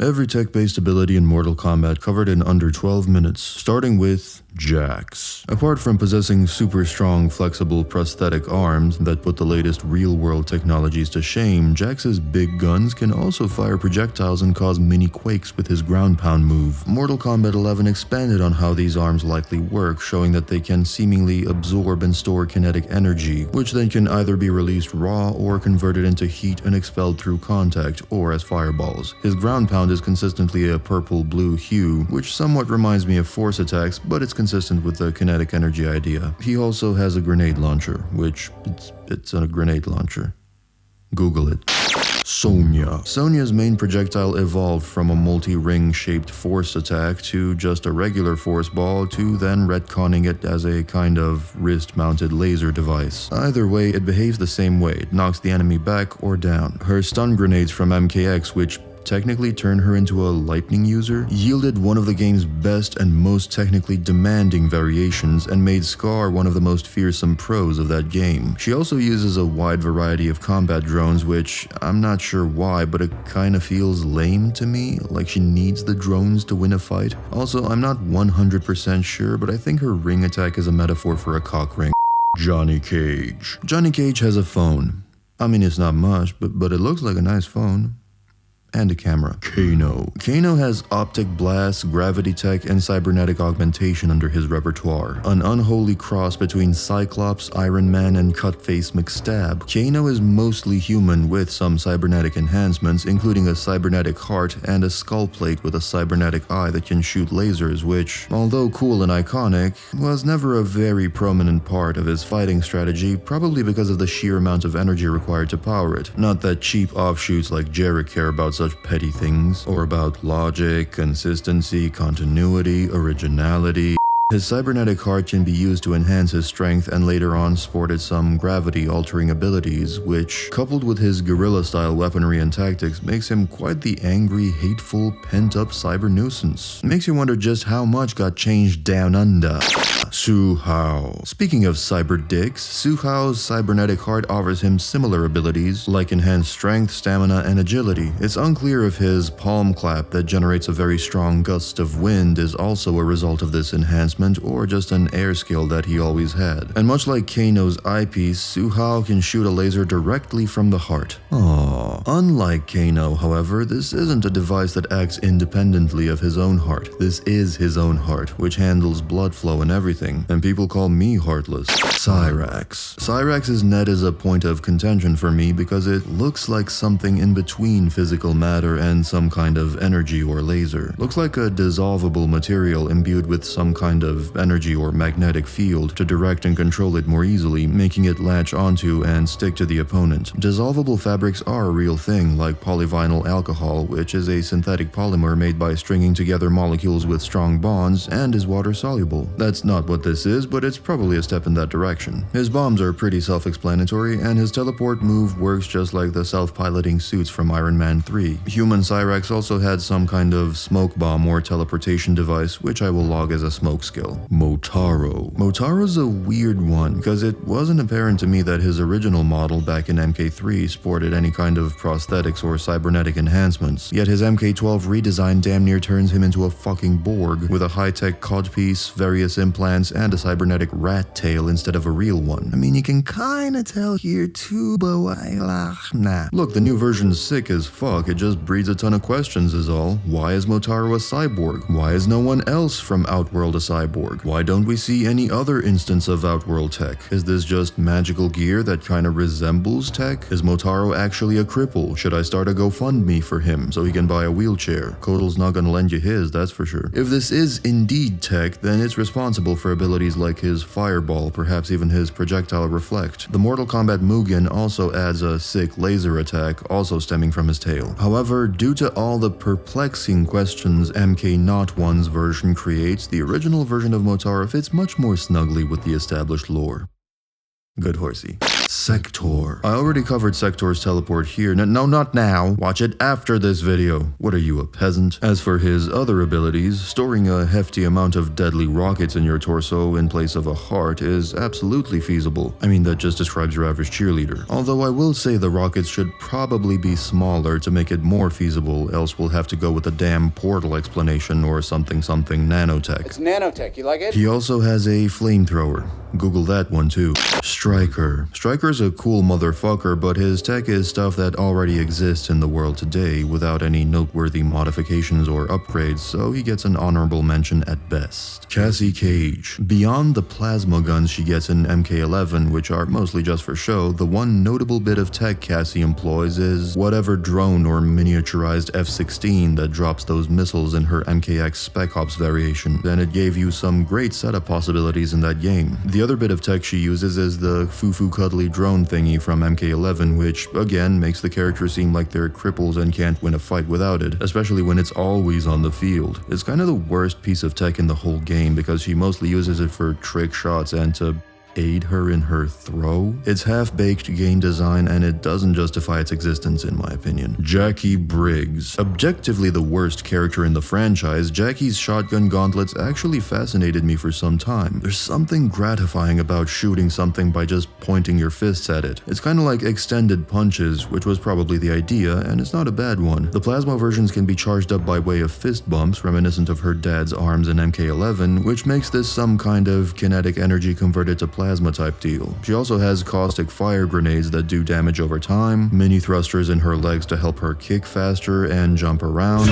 Every tech-based ability in Mortal Kombat covered in under 12 minutes, starting with Jax. Apart from possessing super strong, flexible prosthetic arms that put the latest real-world technologies to shame, Jax's big guns can also fire projectiles and cause mini quakes with his ground pound move. Mortal Kombat 11 expanded on how these arms likely work, showing that they can seemingly absorb and store kinetic energy, which then can either be released raw or converted into heat and expelled through contact, or as fireballs. His ground pound is consistently a purple-blue hue, which somewhat reminds me of force attacks, but it's consistent with the kinetic energy idea. He also has a grenade launcher, which it's a grenade launcher. Google it. Sonya. Sonya's main projectile evolved from a multi-ring shaped force attack to just a regular force ball to then retconning it as a kind of wrist-mounted laser device. Either way, it behaves the same way. It knocks the enemy back or down. Her stun grenades from MKX, which technically turn her into a lightning user, yielded one of the game's best and most technically demanding variations and made Scar one of the most fearsome pros of that game. She also uses a wide variety of combat drones, which I'm not sure why, but it kinda feels lame to me, like she needs the drones to win a fight. Also, I'm not 100% sure, but I think her ring attack is a metaphor for a cock ring. Jacqui Cage. Jacqui Cage has a phone. I mean, it's not much, but it looks like a nice phone. And a camera. Kano. Kano has optic blasts, gravity tech, and cybernetic augmentation under his repertoire. An unholy cross between Cyclops, Iron Man, and Cutface McStab. Kano is mostly human with some cybernetic enhancements, including a cybernetic heart and a skull plate with a cybernetic eye that can shoot lasers, which, although cool and iconic, was never a very prominent part of his fighting strategy, probably because of the sheer amount of energy required to power it. Not that cheap offshoots like Jarek care about such petty things, or about logic, consistency, continuity, originality. His cybernetic heart can be used to enhance his strength and later on sported some gravity-altering abilities, which, coupled with his guerrilla-style weaponry and tactics, makes him quite the angry, hateful, pent-up cyber nuisance. Makes you wonder just how much got changed down under. Hsu Hao. Speaking of cyber dicks, Hsu Hao's cybernetic heart offers him similar abilities, like enhanced strength, stamina, and agility. It's unclear if his palm clap that generates a very strong gust of wind is also a result of this enhancement, or just an air skill that he always had. And much like Kano's eyepiece, Hsu Hao can shoot a laser directly from the heart. Aww. Unlike Kano, however, this isn't a device that acts independently of his own heart. This is his own heart, which handles blood flow and everything, and people call me heartless. Cyrax. Cyrax's net is a point of contention for me because it looks like something in between physical matter and some kind of energy or laser. Looks like a dissolvable material imbued with some kind of energy or magnetic field to direct and control it more easily, making it latch onto and stick to the opponent. Dissolvable fabrics are a real thing, like polyvinyl alcohol, which is a synthetic polymer made by stringing together molecules with strong bonds and is water-soluble. That's not what this is, but it's probably a step in that direction. His bombs are pretty self-explanatory, and his teleport move works just like the self-piloting suits from Iron Man 3. Human Cyrax also had some kind of smoke bomb or teleportation device, which I will log as a smoke skill. Motaro. Motaro's a weird one, because it wasn't apparent to me that his original model back in MK3 sported any kind of prosthetics or cybernetic enhancements, yet his MK12 redesign damn near turns him into a fucking Borg, with a high-tech codpiece, various implants, and a cybernetic rat tail instead of a real one. I mean, you can kinda tell here too, but nah. Look, the new version's sick as fuck, it just breeds a ton of questions is all. Why is Motaro a cyborg? Why is no one else from Outworld a cyborg? Why don't we see any other instance of Outworld tech? Is this just magical gear that kinda resembles tech? Is Motaro actually a cripple? Should I start a GoFundMe for him so he can buy a wheelchair? Kotal's not gonna lend you his, that's for sure. If this is indeed tech, then it's responsible for abilities like his fireball, perhaps even his projectile reflect. The Mortal Kombat Mugen also adds a sick laser attack, also stemming from his tail. However, due to all the perplexing questions MK01's version creates, the original version of Motaro fits much more snugly with the established lore. Good horsey. Sektor. I already covered Sektor's teleport here. No, not now. Watch it after this video. What are you, a peasant? As for his other abilities, storing a hefty amount of deadly rockets in your torso in place of a heart is absolutely feasible. I mean, that just describes your average cheerleader. Although I will say the rockets should probably be smaller to make it more feasible, else we'll have to go with a damn portal explanation or something nanotech. It's nanotech, you like it? He also has a flamethrower. Google that one too. Stryker. Stryker's a cool motherfucker, but his tech is stuff that already exists in the world today without any noteworthy modifications or upgrades, so he gets an honorable mention at best. Cassie Cage. Beyond the plasma guns she gets in MK11, which are mostly just for show, the one notable bit of tech Cassie employs is whatever drone or miniaturized F-16 that drops those missiles in her MKX Spec Ops variation, and it gave you some great setup possibilities in that game. The other bit of tech she uses is the foo-foo cuddly drone thingy from MK11, which again makes the character seem like they're cripples and can't win a fight without it, especially when it's always on the field. It's kind of the worst piece of tech in the whole game because she mostly uses it for trick shots and to aid her in her throw. It's half-baked game design and it doesn't justify its existence in my opinion. Jacqui Briggs. Objectively the worst character in the franchise, Jacqui's shotgun gauntlets actually fascinated me for some time. There's something gratifying about shooting something by just pointing your fists at it. It's kind of like extended punches, which was probably the idea, and it's not a bad one. The plasma versions can be charged up by way of fist bumps, reminiscent of her dad's arms in MK11, which makes this some kind of kinetic energy converted to plasma type deal. She also has caustic fire grenades that do damage over time, mini thrusters in her legs to help her kick faster and jump around,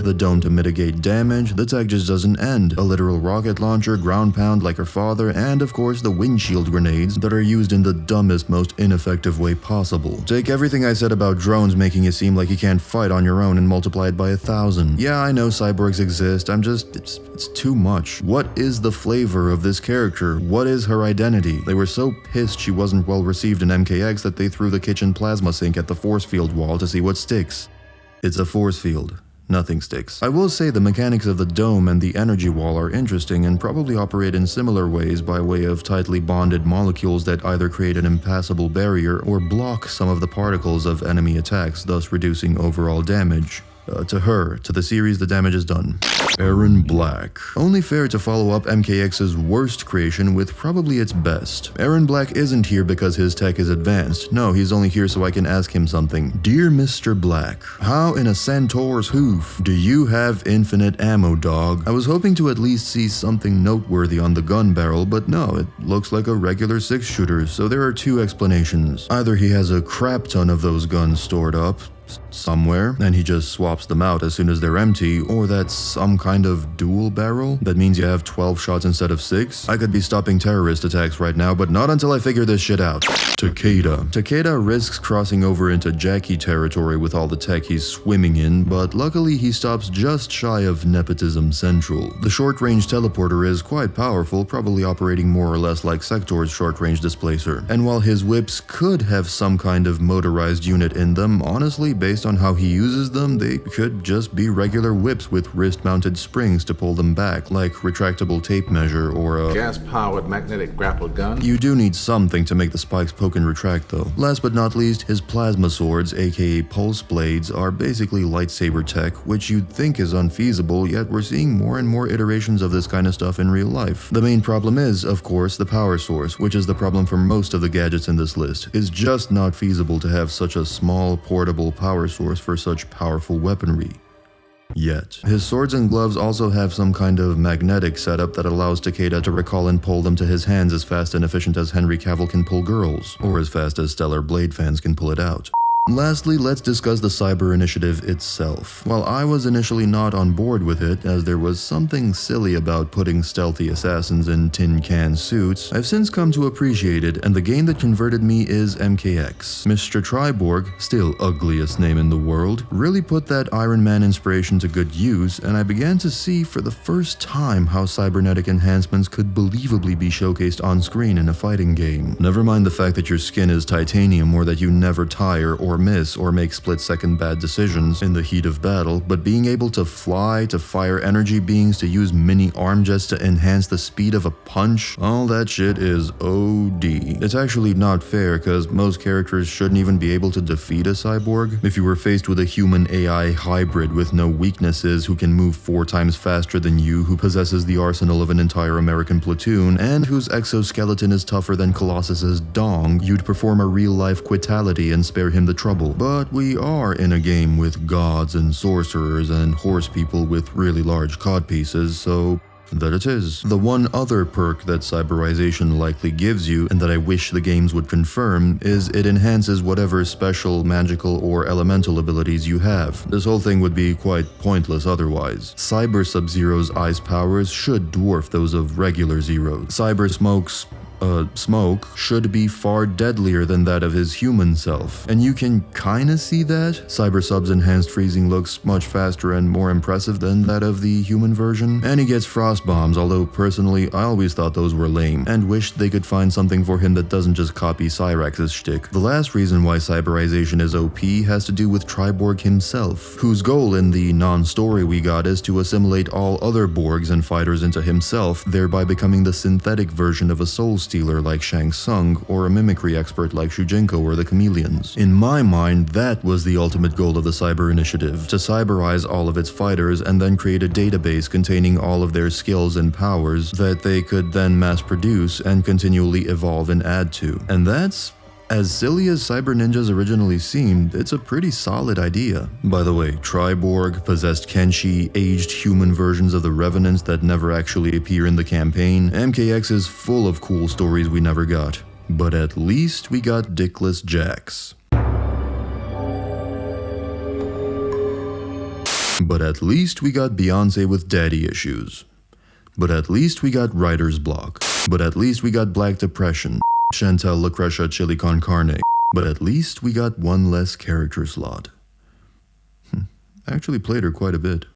the dome to mitigate damage. The tech just doesn't end. A literal rocket launcher, ground pound like her father, and of course the windshield grenades that are used in the dumbest, most ineffective way possible. Take everything I said about drones making it seem like you can't fight on your own and multiply it by 1,000. Yeah, I know cyborgs exist, it's too much. What is the flavor of this character? What is her identity? They were so pissed she wasn't well received in MKX that they threw the kitchen plasma sink at the force field wall to see what sticks. It's a force field. Nothing sticks. I will say the mechanics of the dome and the energy wall are interesting and probably operate in similar ways by way of tightly bonded molecules that either create an impassable barrier or block some of the particles of enemy attacks, thus reducing overall damage. To the series, the damage is done. Erron Black. Only fair to follow up MKX's worst creation with probably its best. Erron Black isn't here because his tech is advanced. No, he's only here so I can ask him something. Dear Mr. Black, how in a centaur's hoof do you have infinite ammo, dog? I was hoping to at least see something noteworthy on the gun barrel, but no, it looks like a regular 6-shooter, so there are two explanations. Either he has a crap ton of those guns stored up somewhere, and he just swaps them out as soon as they're empty, or that's some kind of dual barrel. That means you have 12 shots instead of 6. I could be stopping terrorist attacks right now, but not until I figure this shit out. Takeda. Takeda risks crossing over into Jacqui territory with all the tech he's swimming in, but luckily he stops just shy of Nepotism Central. The short-range teleporter is quite powerful, probably operating more or less like Sektor's short-range displacer. And while his whips could have some kind of motorized unit in them, honestly, based on how he uses them, they could just be regular whips with wrist-mounted springs to pull them back, like retractable tape measure or a gas-powered magnetic grapple gun. You do need something to make the spikes poke and retract though. Last but not least, his plasma swords, aka pulse blades, are basically lightsaber tech, which you'd think is unfeasible, yet we're seeing more and more iterations of this kind of stuff in real life. The main problem is, of course, the power source, which is the problem for most of the gadgets in this list. It's just not feasible to have such a small, portable power source for such powerful weaponry. Yet. His swords and gloves also have some kind of magnetic setup that allows Takeda to recall and pull them to his hands as fast and efficient as Henry Cavill can pull girls, or as fast as Stellar Blade fans can pull it out. Lastly, let's discuss the Cyber Initiative itself. While I was initially not on board with it, as there was something silly about putting stealthy assassins in tin can suits, I've since come to appreciate it, and the game that converted me is MKX. Mr. Triborg, still ugliest name in the world, really put that Iron Man inspiration to good use, and I began to see for the first time how cybernetic enhancements could believably be showcased on screen in a fighting game. Never mind the fact that your skin is titanium or that you never tire or or miss or make split-second bad decisions in the heat of battle, but being able to fly, to fire energy beings, to use mini arm jets to enhance the speed of a punch, all that shit is OD. It's actually not fair because most characters shouldn't even be able to defeat a cyborg. If you were faced with a human AI hybrid with no weaknesses who can move 4 times faster than you, who possesses the arsenal of an entire American platoon, and whose exoskeleton is tougher than Colossus's dong, you'd perform a real-life quitality and spare him the trouble. But we are in a game with gods and sorcerers and horse people with really large codpieces, so that it is. The one other perk that cyberization likely gives you, and that I wish the games would confirm, is it enhances whatever special, magical, or elemental abilities you have. This whole thing would be quite pointless otherwise. Cyber Sub-Zero's ice powers should dwarf those of regular Zero. Cyber Smoke's smoke should be far deadlier than that of his human self. And you can kinda see that. Cyber Sub's enhanced freezing looks much faster and more impressive than that of the human version. And he gets frost bombs, although personally I always thought those were lame, and wished they could find something for him that doesn't just copy Cyrax's shtick. The last reason why cyberization is OP has to do with Triborg himself, whose goal in the non-story we got is to assimilate all other Borgs and fighters into himself, thereby becoming the synthetic version of a soul stealer like Shang Tsung, or a mimicry expert like Shujinko or the Chameleons. In my mind, that was the ultimate goal of the Cyber Initiative, to cyberize all of its fighters and then create a database containing all of their skills and powers that they could then mass produce and continually evolve and add to. And that's, as silly as Cyber Ninjas originally seemed, it's a pretty solid idea. By the way, Triborg, possessed Kenshi, aged human versions of the Revenants that never actually appear in the campaign, MKX is full of cool stories we never got. But at least we got dickless Jax. But at least we got Beyonce with daddy issues. But at least we got writer's block. But at least we got Black Depression. Chantel Lucretia Chili Con Carne. But at least we got one less character slot. I actually played her quite a bit.